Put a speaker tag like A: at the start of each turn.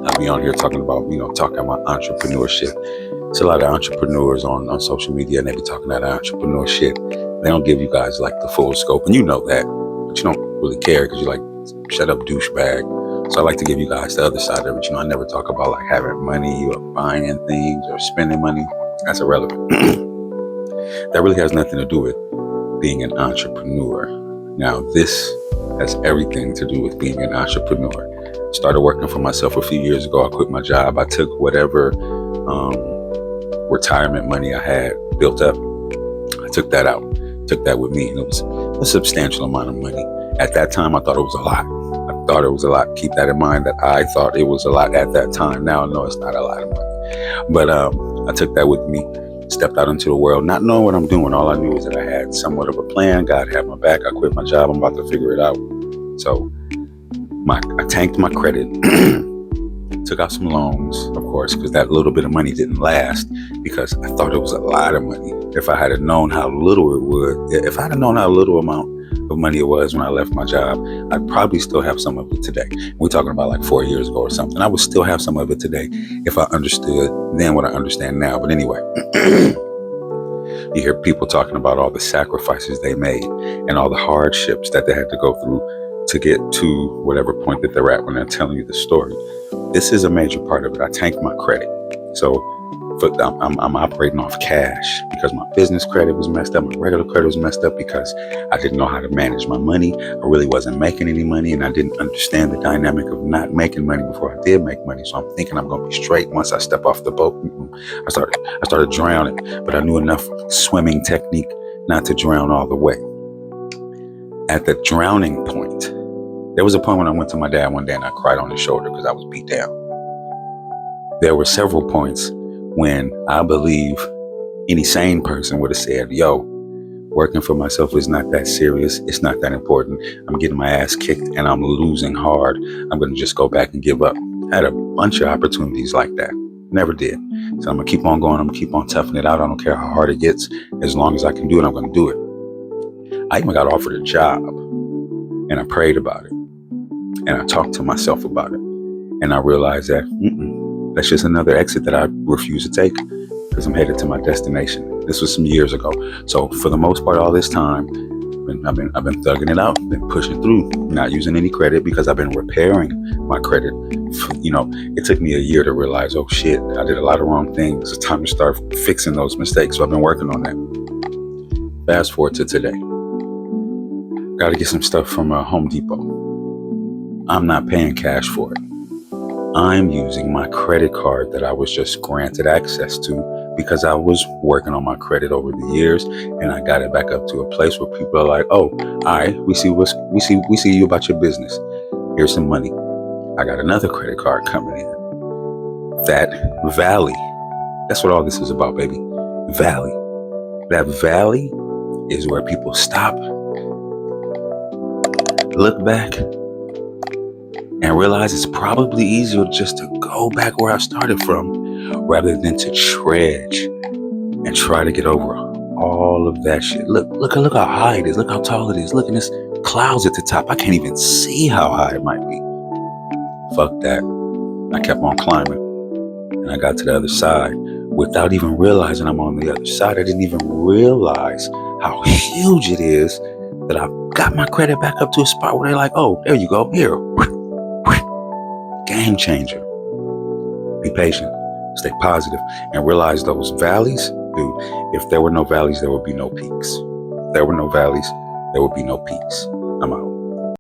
A: I'll be on here talking about, talking about entrepreneurship. It's a lot of entrepreneurs on social media, and they be talking that entrepreneurship. They don't give you guys like the full scope, and you know that, but you don't really care because you're like, shut up, douchebag. So I like to give you guys the other side of it. I never talk about like having money or buying things or spending money. That's irrelevant. That really has nothing to do with being an entrepreneur. Now, this has everything to do with being an entrepreneur. Started working for myself a few years ago. I quit my job. I took whatever retirement money I had built up. I took that out, took that with me. And it was a substantial amount of money. At that time, I thought it was a lot. Keep that in mind, that I thought it was a lot at that time. Now I know it's not a lot of money. But I took that with me, stepped out into the world, not knowing what I'm doing. All I knew was that I had somewhat of a plan. God had my back. I quit my job. I'm about to figure it out. So I tanked my credit, took out some loans, of course, because that little bit of money didn't last, because I thought it was a lot of money. If I had known how little amount of money it was when I left my job, I'd probably still have some of it today. We're talking about like 4 years ago or something. I would still have some of it today if I understood then what I understand now. But anyway, you hear people talking about all the sacrifices they made and all the hardships that they had to go through to get to whatever point that they're at when they're telling you the story. This is a major part of it. I tanked my credit. So I'm operating off cash because my business credit was messed up. My regular credit was messed up because I didn't know how to manage my money. I really wasn't making any money, and I didn't understand the dynamic of not making money before I did make money. So I'm thinking I'm going to be straight once I step off the boat. I started drowning, but I knew enough swimming technique not to drown all the way. At the drowning point, there was a point when I went to my dad one day and I cried on his shoulder because I was beat down. There were several points when I believe any sane person would have said, yo, working for myself is not that serious. It's not that important. I'm getting my ass kicked and I'm losing hard. I'm going to just go back and give up. I had a bunch of opportunities like that. Never did. So I'm going to keep on going. I'm going to keep on toughing it out. I don't care how hard it gets. As long as I can do it, I'm going to do it. I even got offered a job and I prayed about it. And I talked to myself about it. And I realized that that's just another exit that I refuse to take because I'm headed to my destination. This was some years ago. So for the most part, all this time, I've been thugging it out, been pushing through, not using any credit because I've been repairing my credit. It took me a year to realize, oh shit, I did a lot of wrong things. It's time to start fixing those mistakes. So I've been working on that. Fast forward to today. Got to get some stuff from Home Depot. I'm not paying cash for it. I'm using my credit card that I was just granted access to because I was working on my credit over the years, and I got it back up to a place where people are like, "Oh, all right, we see you about your business. Here's some money." I got another credit card coming in. That valley. That's what all this is about, baby. Valley. That valley is where people stop, look back, and realize it's probably easier just to go back where I started from rather than to trudge and try to get over all of that shit. Look how high it is. Look how tall it is. Look at this clouds at the top. I can't even see how high it might be. Fuck that. I kept on climbing and I got to the other side without even realizing I'm on the other side. I didn't even realize how huge it is that I got my credit back up to a spot where they're like, oh, there you go. Here. Game changer. Be patient, stay positive, and realize those valleys, dude. If there were no valleys, there would be no peaks. If there were no valleys, there would be no peaks.